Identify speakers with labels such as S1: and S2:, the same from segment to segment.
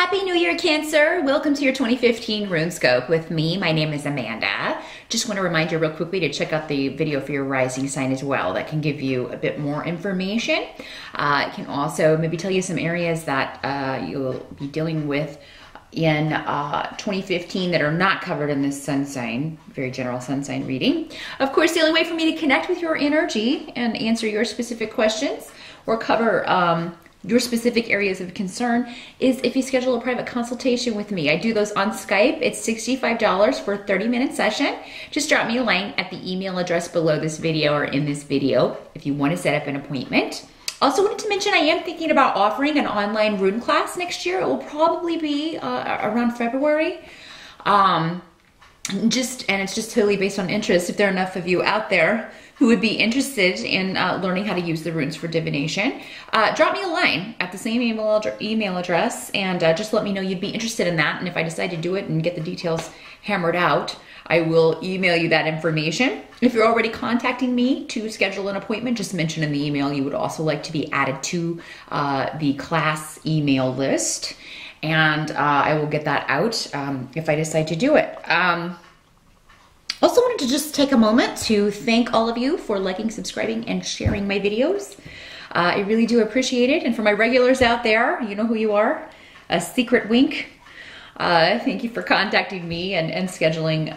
S1: Happy New Year, Cancer. Welcome to your 2015 Runescope with me. My name is Amanda. Just want to remind you real quickly to check out the video for your rising sign as well. That can give you a bit more information. It can also maybe tell you some areas that you'll be dealing with in 2015 that are not covered in this sun sign, very general sun sign reading. Of course, the only way for me to connect with your energy and answer your specific questions or cover your specific areas of concern is if you schedule a private consultation with me. I do those on Skype. It's $65 for a 30-minute session. Just drop me a line at the email address below this video or in this video if you want to set up an appointment. Also wanted to mention I am thinking about offering an online rune class next year. It will probably be around February. And it's just totally based on interest. If there are enough of you out there who would be interested in learning how to use the runes for divination, drop me a line at the same email address and just let me know you'd be interested in that. And if I decide to do it and get the details hammered out, I will email you that information. If you're already contacting me to schedule an appointment, just mention in the email you would also like to be added to the class email list. And I will get that out if I decide to do it. Also wanted to just take a moment to thank all of you for liking, subscribing, and sharing my videos. I really do appreciate it. And for my regulars out there, you know who you are. A secret wink. Thank you for contacting me and scheduling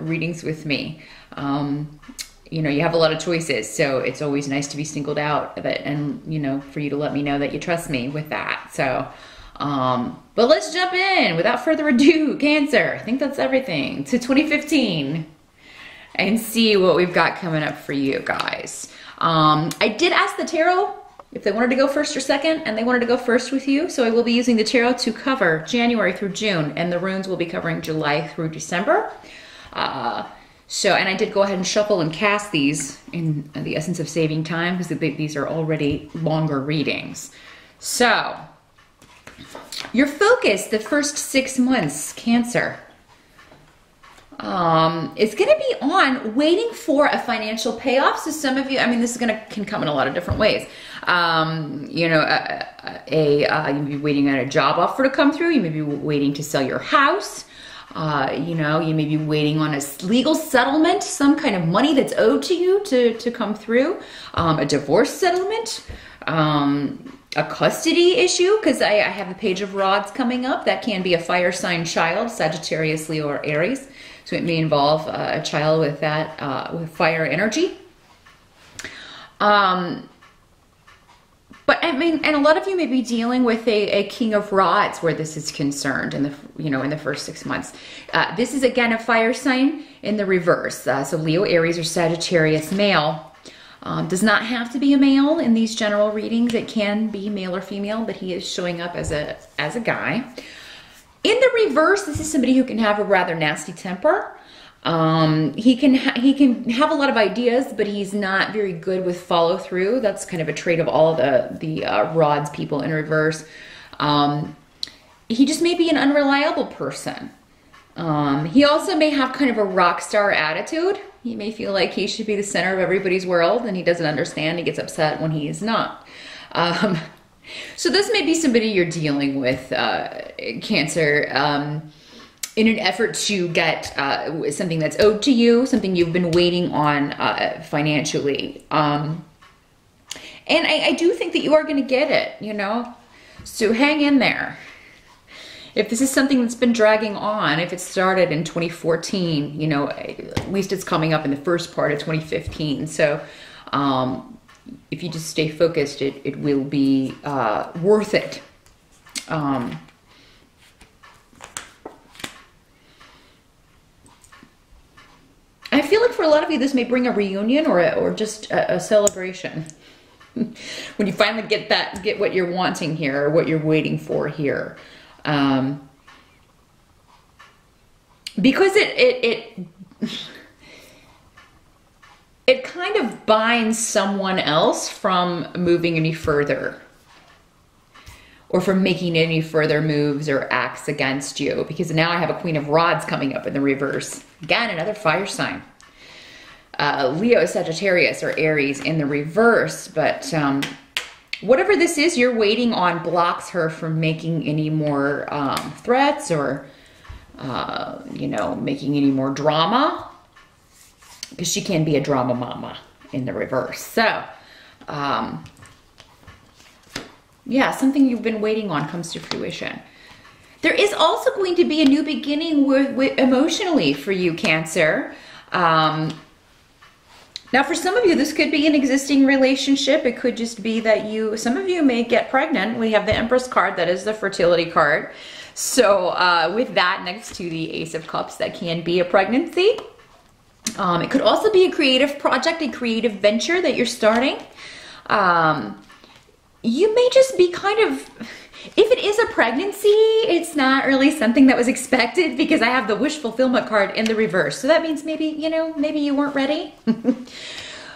S1: readings with me. You know, you have a lot of choices, so it's always nice to be singled out and, you know, for you to let me know that you trust me with that. So, but let's jump in without further ado, Cancer. I think that's everything to 2015 and see what we've got coming up for you guys. I did ask the tarot if they wanted to go first or second, and they wanted to go first with you. So I will be using the tarot to cover January through June, and the runes will be covering July through December. And I did go ahead and shuffle and cast these in the essence of saving time because these are already longer readings. So your focus the first 6 months, Cancer, is going to be on waiting for a financial payoff. So some of you, I mean, this can come in a lot of different ways. You know, you may be waiting on a job offer to come through. You may be waiting to sell your house. You know, you may be waiting on a legal settlement, some kind of money that's owed to you to come through. A divorce settlement. A custody issue, because I have the Page of Rods coming up. That can be a fire sign child, Sagittarius, Leo, or Aries. So it may involve a child with that, with fire energy. But I mean, and a lot of you may be dealing with a King of Rods where this is concerned in the first 6 months. This is again a fire sign in the reverse. So Leo, Aries, or Sagittarius male. Does not have to be a male in these general readings. It can be male or female, but he is showing up as a guy. In the reverse, this is somebody who can have a rather nasty temper. He can have a lot of ideas, but he's not very good with follow through. That's kind of a trait of all the Rods people in reverse. He just may be an unreliable person. He also may have kind of a rock star attitude. He may feel like he should be the center of everybody's world, and he doesn't understand. He gets upset when he is not. So this may be somebody you're dealing with, Cancer, in an effort to get something that's owed to you, something you've been waiting on financially. And I do think that you are going to get it, you know? So hang in there. If this is something that's been dragging on, if it started in 2014, you know, at least it's coming up in the first part of 2015. So if you just stay focused, it will be worth it. I feel like for a lot of you, this may bring a reunion or just a celebration. When you finally get what you're wanting here, or what you're waiting for here. Because it kind of binds someone else from moving any further or from making any further moves or acts against you, because now I have a Queen of Rods coming up in the reverse. Again, another fire sign. Leo, Sagittarius, or Aries in the reverse, but whatever this is you're waiting on blocks her from making any more threats or, you know, making any more drama, because she can be a drama mama in the reverse. So, yeah, something you've been waiting on comes to fruition. There is also going to be a new beginning with emotionally for you, Cancer. Now, for some of you, this could be an existing relationship. It could just be that some of you may get pregnant. We have the Empress card, that is the fertility card. So with that next to the Ace of Cups, that can be a pregnancy. It could also be a creative project, a creative venture that you're starting. You may just be kind of, if it is a pregnancy, it's not really something that was expected, because I have the wish fulfillment card in the reverse. So that means maybe, you know, maybe you weren't ready.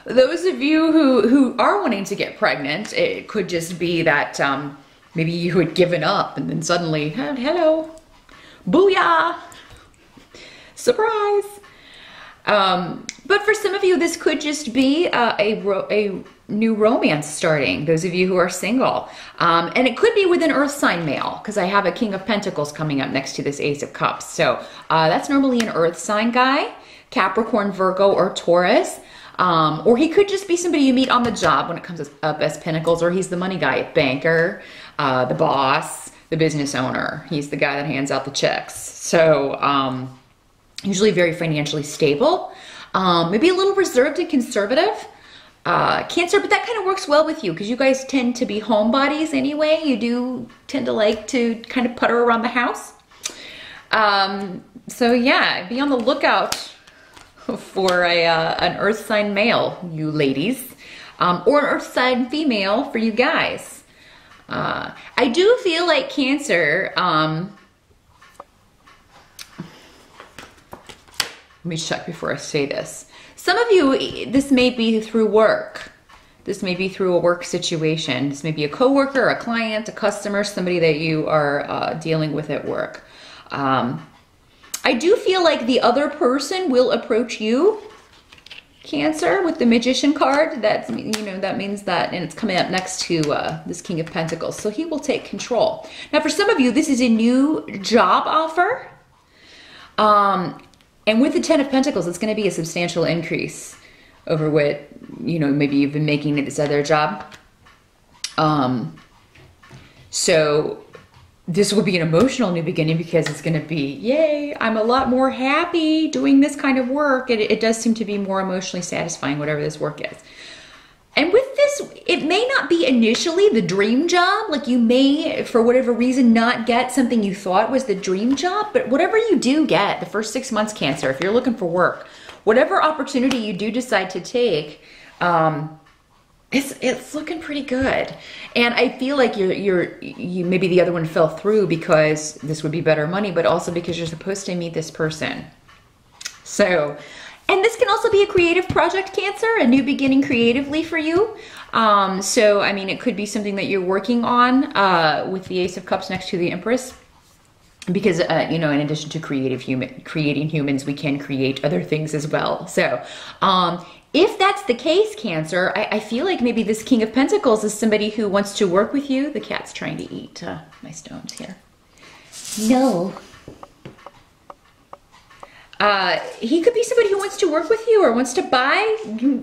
S1: Those of you who are wanting to get pregnant, it could just be that maybe you had given up and then suddenly, hello, booyah, surprise. But for some of you, this could just be a new romance starting, those of you who are single. And it could be with an earth sign male, because I have a King of Pentacles coming up next to this Ace of Cups. So that's normally an earth sign guy, Capricorn, Virgo, or Taurus. Or he could just be somebody you meet on the job when it comes up as Pentacles, or he's the money guy, banker, the boss, the business owner. He's the guy that hands out the checks. So usually very financially stable, maybe a little reserved and conservative. Cancer, but that kind of works well with you, because you guys tend to be homebodies anyway. You do tend to like to kind of putter around the house. So yeah, be on the lookout for an earth sign male, you ladies, or an earth sign female for you guys. I do feel like Cancer, let me check before I say this. Some of you, this may be through work. This may be through a work situation. This may be a coworker, a client, a customer, somebody that you are dealing with at work. I do feel like the other person will approach you, Cancer, with the Magician card. That's, you know, that means that, and it's coming up next to this King of Pentacles. So he will take control. Now, for some of you, this is a new job offer. And with the Ten of Pentacles, it's going to be a substantial increase over what, you know, maybe you've been making at this other job. So this will be an emotional new beginning, because it's going to be, yay, I'm a lot more happy doing this kind of work. It does seem to be more emotionally satisfying, whatever this work is. And with this, it may not be initially the dream job. Like, you may, for whatever reason, not get something you thought was the dream job. But whatever you do get, the first 6 months, Cancer, if you're looking for work, whatever opportunity you do decide to take, it's looking pretty good. And I feel like you maybe the other one fell through because this would be better money, but also because you're supposed to meet this person. So, and this can also be a creative project, Cancer, a new beginning creatively for you. So, I mean, it could be something that you're working on with the Ace of Cups next to the Empress. Because, you know, in addition to creating humans, we can create other things as well. So, if that's the case, Cancer, I feel like maybe this King of Pentacles is somebody who wants to work with you. The cat's trying to eat my stones here. No. He could be somebody who wants to work with you, or wants to buy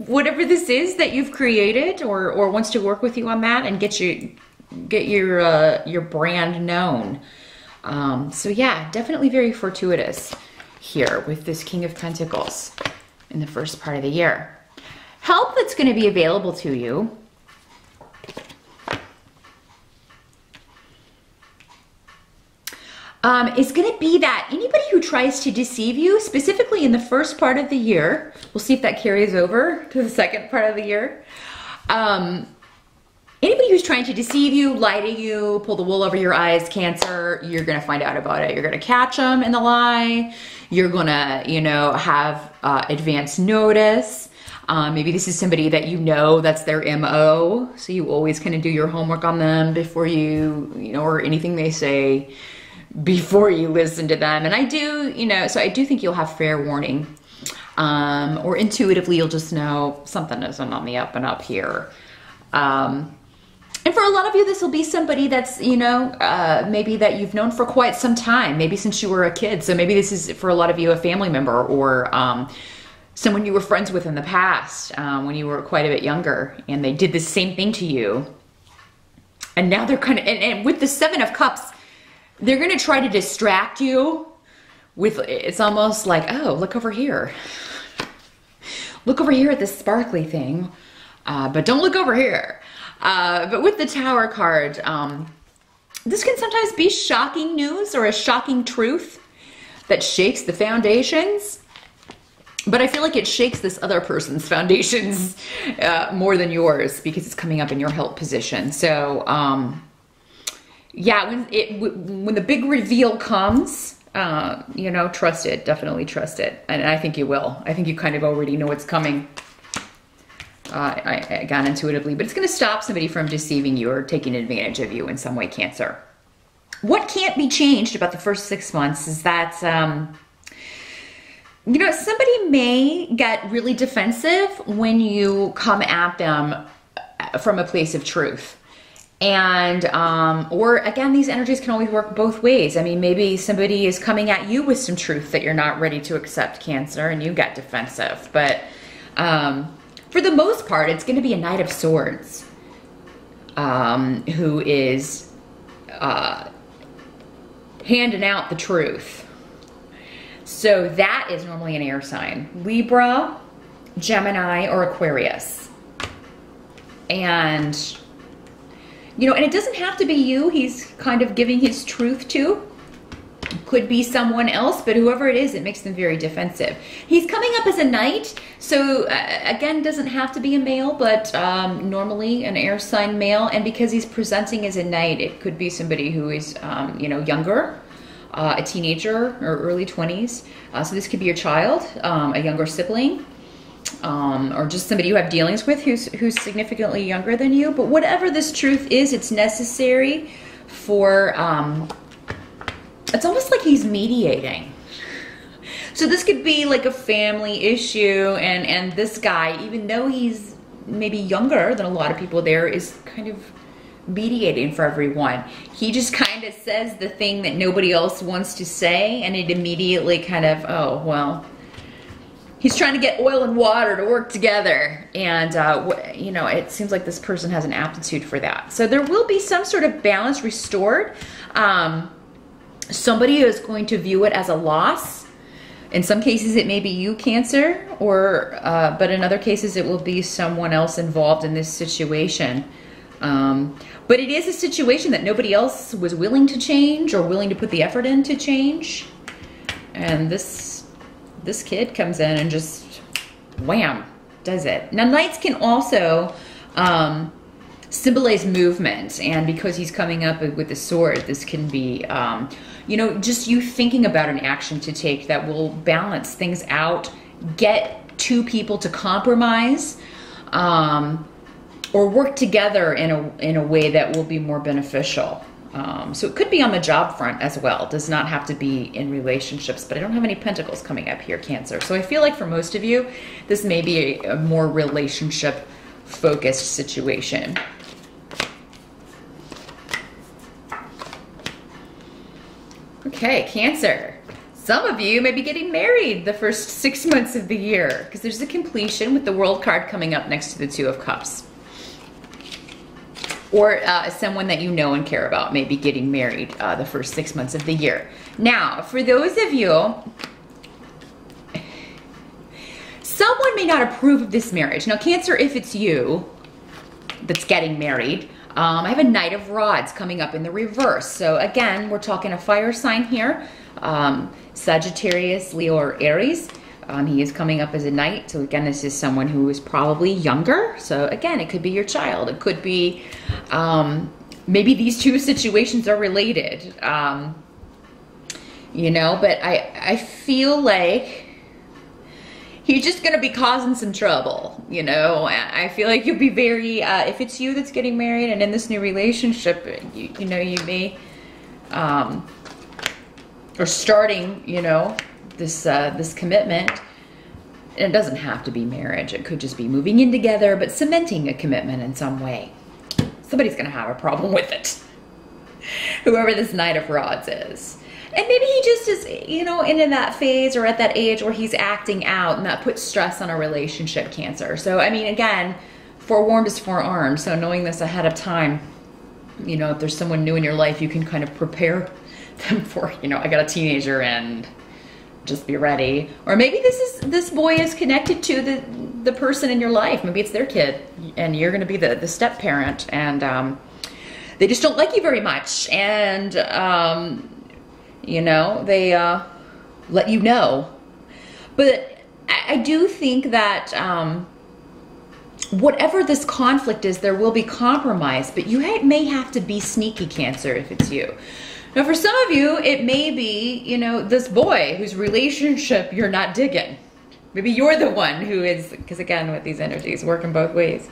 S1: whatever this is that you've created, or wants to work with you on that and get your brand known. So yeah, definitely very fortuitous here with this King of Pentacles in the first part of the year. Help that's going to be available to you. Is going to be that anybody who tries to deceive you, specifically in the first part of the year, we'll see if that carries over to the second part of the year. Anybody who's trying to deceive you, lie to you, pull the wool over your eyes, Cancer, you're going to find out about it. You're going to catch them in the lie. You're going to, you know, have advance notice. Maybe this is somebody that you know that's their MO. So you always kind of do your homework on them before you know, or anything they say before you listen to them. And I do, you know, so I do think you'll have fair warning. Or intuitively, you'll just know something isn't on the up and up here. And for a lot of you, this will be somebody that's, you know, maybe that you've known for quite some time, maybe since you were a kid. So maybe this is, for a lot of you, a family member or someone you were friends with in the past when you were quite a bit younger, and they did the same thing to you. And now they're kind of, and with the Seven of Cups, they're going to try to distract you with, it's almost like, oh, look over here. Look over here at this sparkly thing, but don't look over here. But with the Tower card, this can sometimes be shocking news or a shocking truth that shakes the foundations. But I feel like it shakes this other person's foundations more than yours, because it's coming up in your help position. So, yeah, when the big reveal comes, you know, trust it. Definitely trust it. And I think you will. I think you kind of already know what's coming. I got intuitively, but it's going to stop somebody from deceiving you or taking advantage of you in some way, Cancer. What can't be changed about the first 6 months is that, you know, somebody may get really defensive when you come at them from a place of truth. And, or again, these energies can always work both ways. I mean, maybe somebody is coming at you with some truth that you're not ready to accept, Cancer, and you get defensive. But, for the most part, it's going to be a Knight of Swords who is handing out the truth. So that is normally an air sign. Libra, Gemini, or Aquarius. And, you know, and it doesn't have to be you he's kind of giving his truth to. Could be someone else, but whoever it is, it makes them very defensive. He's coming up as a knight, so again, doesn't have to be a male, but normally an air sign male. And because he's presenting as a knight, it could be somebody who is, you know, younger, a teenager or early 20s. So this could be your child, a younger sibling, or just somebody you have dealings with who's significantly younger than you. But whatever this truth is, it's necessary for. It's almost like he's mediating. So this could be like a family issue, and this guy, even though he's maybe younger than a lot of people there, is kind of mediating for everyone. He just kind of says the thing that nobody else wants to say, and it immediately kind of, oh, well, he's trying to get oil and water to work together. And, you know, it seems like this person has an aptitude for that. So there will be some sort of balance restored. Somebody is going to view it as a loss. In some cases, it may be you, Cancer, or but in other cases, it will be someone else involved in this situation. But it is a situation that nobody else was willing to change or willing to put the effort in to change. And this kid comes in and just wham, does it. Now, knights can also symbolize movement, and because he's coming up with the sword, this can be, you know, just you thinking about an action to take that will balance things out, get two people to compromise, or work together in a way that will be more beneficial. So it could be on the job front as well. It does not have to be in relationships, but I don't have any pentacles coming up here, Cancer. So I feel like for most of you, this may be a more relationship focused situation. Okay, Cancer. Some of you may be getting married the first 6 months of the year, because there's a completion with the World card coming up next to the Two of Cups. Or someone that you know and care about may be getting married the first 6 months of the year. Now, for those of you, someone may not approve of this marriage. Now, Cancer, if it's you that's getting married, I have a Knight of Rods coming up in the reverse. So again, we're talking a fire sign here. Sagittarius, Leo, or Aries. He is coming up as a knight. So again, this is someone who is probably younger. So again, it could be your child. It could be, maybe these two situations are related. You know, but I feel like he's just going to be causing some trouble. You know, I feel like you'll be very, if it's you that's getting married and in this new relationship, you know, you may, or starting, you know, this commitment. And it doesn't have to be marriage. It could just be moving in together, but cementing a commitment in some way. Somebody's going to have a problem with it. Whoever this Knight of Rods is. And maybe he just is, you know, in that phase or at that age where he's acting out, and that puts stress on a relationship, Cancer. So, I mean, again, forewarned is forearmed. So knowing this ahead of time, you know, if there's someone new in your life, you can kind of prepare them for, you know, I got a teenager and just be ready. Or maybe this boy is connected to the person in your life. Maybe it's their kid and you're going to be the step parent, and they just don't like you very much. And, you know, they let you know. But I do think that whatever this conflict is, there will be compromise, but you may have to be sneaky, Cancer, if it's you. Now, for some of you, it may be, you know, this boy whose relationship you're not digging. Maybe you're the one who is, because again, with these energies, working both ways.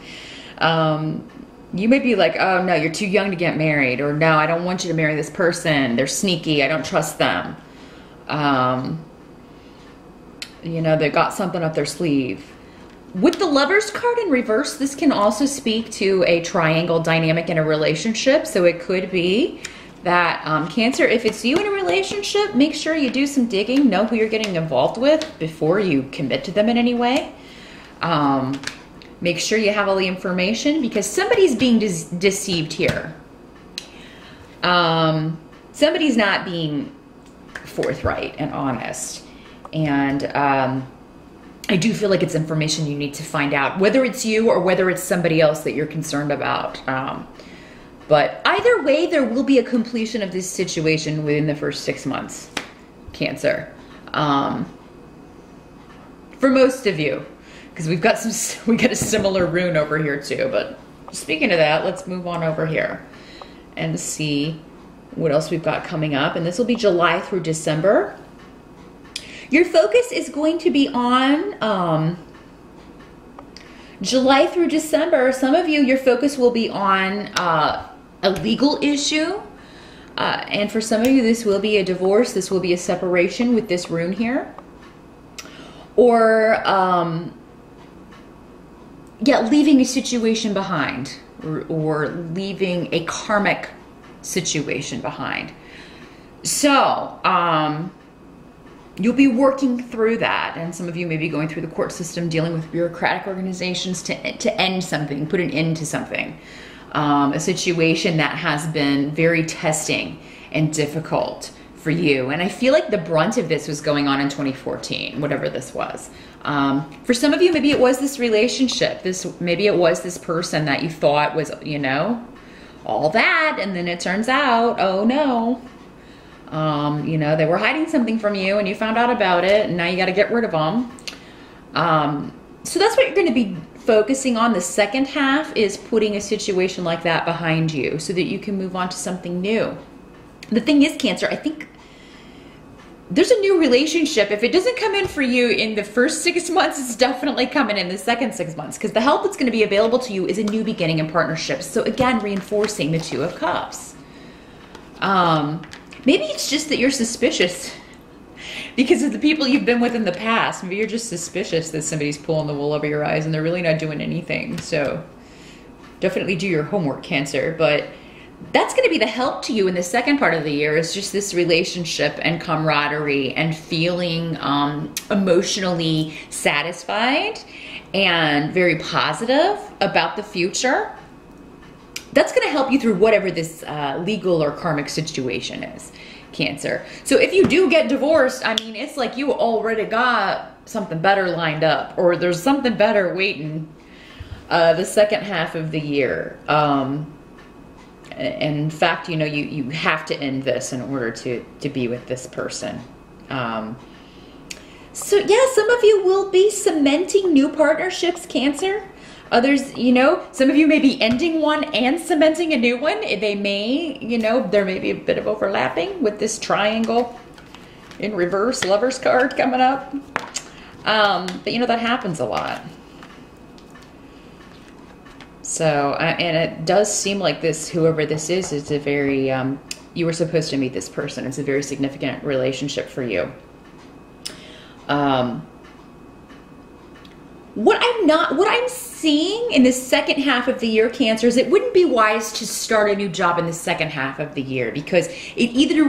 S1: You may be like, oh no, you're too young to get married, or no, I don't want you to marry this person. They're sneaky. I don't trust them. You know, they got something up their sleeve. With the Lovers card in reverse, this can also speak to a triangle dynamic in a relationship. So it could be that Cancer, if it's you in a relationship, make sure you do some digging, know who you're getting involved with before you commit to them in any way. Make sure you have all the information, because somebody's being deceived here. Somebody's not being forthright and honest. And I do feel like it's information you need to find out, whether it's you or whether it's somebody else that you're concerned about. But either way, there will be a completion of this situation within the first 6 months, Cancer. For most of you, because we got a similar rune over here too. But speaking of that, let's move on over here and see what else we've got coming up. And this will be July through December. Your focus is going to be on July through December. Some of you, your focus will be on a legal issue. And for some of you, this will be a divorce. This will be a separation with this rune here. Or, yeah, leaving a situation behind, or leaving a karmic situation behind. So, you'll be working through that. And some of you may be going through the court system, dealing with bureaucratic organizations to end something, put an end to something. A situation that has been very testing and difficult for you. And I feel like the brunt of this was going on in 2014, whatever this was. For some of you, maybe it was this relationship. Maybe it was this person that you thought was, you know, all that. And then it turns out, oh no, you know, they were hiding something from you and you found out about it, and now you got to get rid of them. So that's what you're going to be focusing on. The second half is putting a situation like that behind you so that you can move on to something new. The thing is, Cancer, I think there's a new relationship. If it doesn't come in for you in the first 6 months, it's definitely coming in the second 6 months, because the help that's going to be available to you is a new beginning in partnerships. So again, reinforcing the Two of Cups. Maybe it's just that you're suspicious because of the people you've been with in the past. Maybe you're just suspicious that somebody's pulling the wool over your eyes and they're really not doing anything. So definitely do your homework, Cancer. But that's going to be the help to you in the second part of the year, is just this relationship and camaraderie and feeling emotionally satisfied and very positive about the future. That's going to help you through whatever this legal or karmic situation is, Cancer. So if you do get divorced, I mean, it's like you already got something better lined up, or there's something better waiting the second half of the year. In fact, you know, you have to end this in order to be with this person. So yeah, some of you will be cementing new partnerships, Cancer. Others, you know, some of you may be ending one and cementing a new one. They may, you know, there may be a bit of overlapping with this triangle in reverse Lovers card coming up. But you know, that happens a lot. So, and it does seem like this, whoever this is a very, you were supposed to meet this person. It's a very significant relationship for you. What I'm seeing in the second half of the year, Cancers, it wouldn't be wise to start a new job in the second half of the year, because it either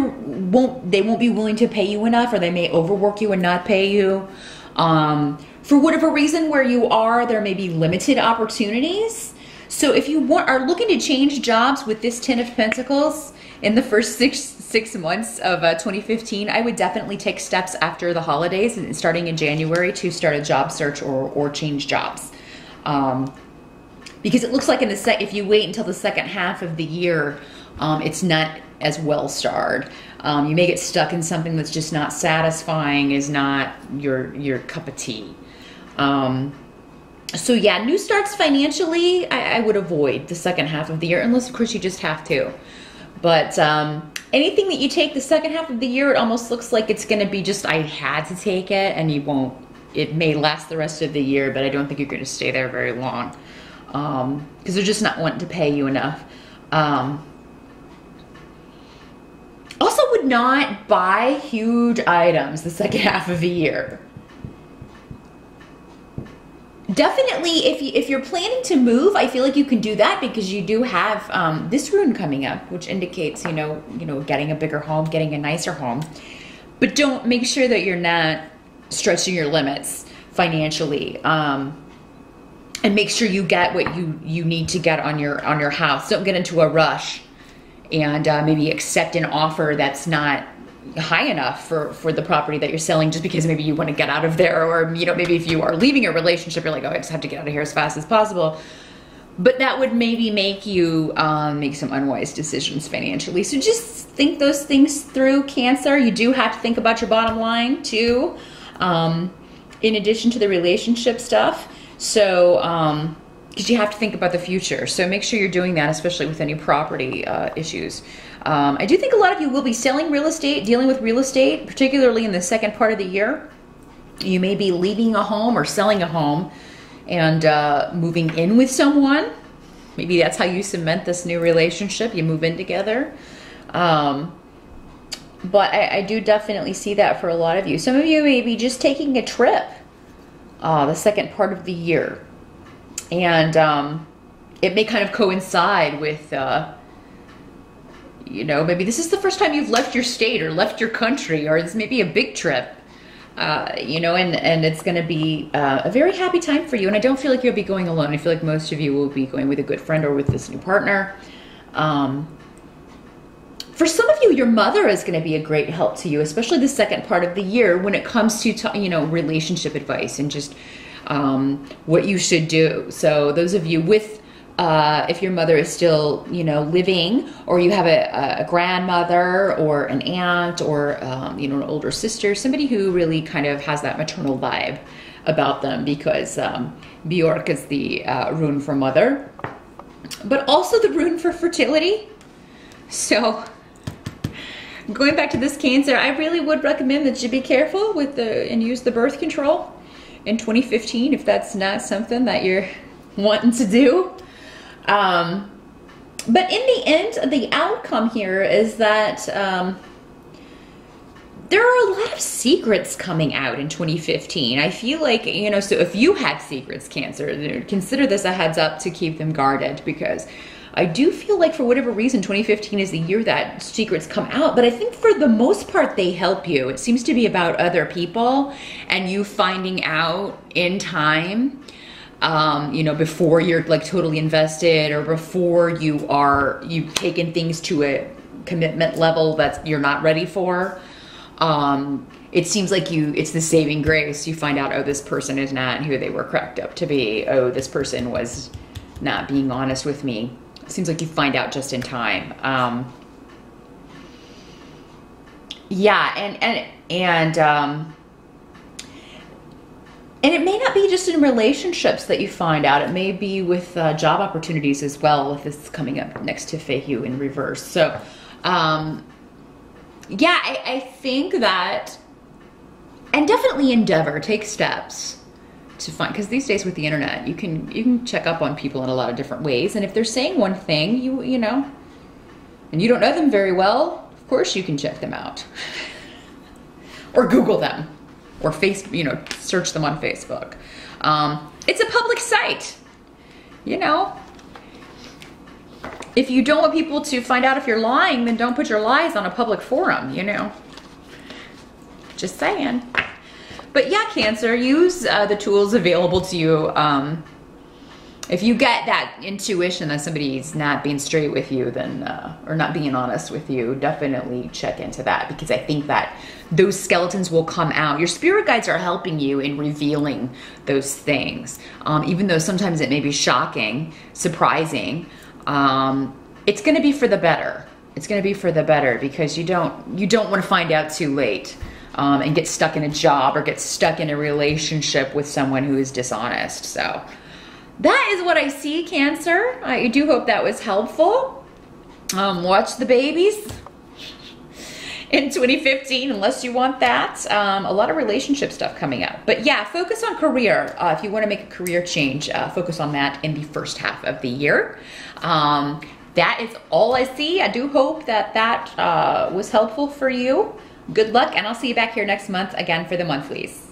S1: they won't be willing to pay you enough, or they may overwork you and not pay you. For whatever reason where you are, there may be limited opportunities. So if you are looking to change jobs with this Ten of Pentacles in the first six months of 2015, I would definitely take steps after the holidays and starting in January to start a job search or change jobs. Because it looks like if you wait until the second half of the year, it's not as well starred. You may get stuck in something that's just not satisfying, is not your cup of tea. So yeah, new starts financially, I would avoid the second half of the year, unless of course you just have to. But anything that you take the second half of the year, it almost looks like it's going to be just, I had to take it, and you won't. It may last the rest of the year, but I don't think you're going to stay there very long, because they're just not wanting to pay you enough. Also would not buy huge items the second half of the year. Definitely, if you're planning to move, I feel like you can do that, because you do have this rune coming up, which indicates, you know, getting a bigger home, getting a nicer home. But make sure that you're not stretching your limits financially, and make sure you get what you need to get on your house. Don't get into a rush and maybe accept an offer that's not high enough for the property that you're selling, just because maybe you want to get out of there, or maybe if you are leaving a relationship, you're like, oh, I just have to get out of here as fast as possible. But that would maybe make you make some unwise decisions financially. So just think those things through, Cancer. You do have to think about your bottom line too, in addition to the relationship stuff. So because you have to think about the future. So make sure you're doing that, especially with any property issues. I do think a lot of you will be selling real estate, dealing with real estate, particularly in the second part of the year. You may be leaving a home or selling a home and moving in with someone. Maybe that's how you cement this new relationship. You move in together. But I do definitely see that for a lot of you. Some of you may be just taking a trip the second part of the year. And it may kind of coincide with... maybe this is the first time you've left your state or left your country, or this may be a big trip, and it's going to be a very happy time for you. And I don't feel like you'll be going alone. I feel like most of you will be going with a good friend or with this new partner. For some of you, your mother is going to be a great help to you, especially the second part of the year when it comes to, relationship advice and just what you should do. So those of you with if your mother is still, living, or you have a grandmother or an aunt or, an older sister, somebody who really kind of has that maternal vibe about them, because Bjork is the rune for mother, but also the rune for fertility. So going back to this, Cancer, I really would recommend that you be careful with and use the birth control in 2015 if that's not something that you're wanting to do. But in the end, the outcome here is that there are a lot of secrets coming out in 2015. I feel like, so if you had secrets, Cancer, consider this a heads up to keep them guarded, because I do feel like for whatever reason, 2015 is the year that secrets come out. But I think for the most part, they help you. It seems to be about other people and you finding out in time. Before you're like totally invested, or before you've taken things to a commitment level that you're not ready for. It seems like it's the saving grace. You find out, oh, this person is not who they were cracked up to be. Oh, this person was not being honest with me. It seems like you find out just in time. And it may not be just in relationships that you find out. It may be with job opportunities as well, with this coming up next to Fehu in reverse. So, I think that, and definitely endeavor, take steps to find, because these days with the internet, you can check up on people in a lot of different ways. And if they're saying one thing, and you don't know them very well, of course you can check them out. Or Google them. Or search them on Facebook. It's a public site. you know, if you don't want people to find out if you're lying, then don't put your lies on a public forum, you know. Just saying. But yeah, Cancer, use the tools available to you. If you get that intuition that somebody's not being straight with you, then, or not being honest with you, definitely check into that, because I think that those skeletons will come out. Your spirit guides are helping you in revealing those things. Even though sometimes it may be shocking, surprising, it's going to be for the better. It's going to be for the better, because you don't want to find out too late. And get stuck in a job or get stuck in a relationship with someone who is dishonest. So that is what I see, Cancer. I do hope that was helpful. Watch the babies in 2015, unless you want that. A lot of relationship stuff coming up. But yeah, focus on career. If you want to make a career change, focus on that in the first half of the year. That is all I see. I do hope that that was helpful for you. Good luck, and I'll see you back here next month again for the monthlies.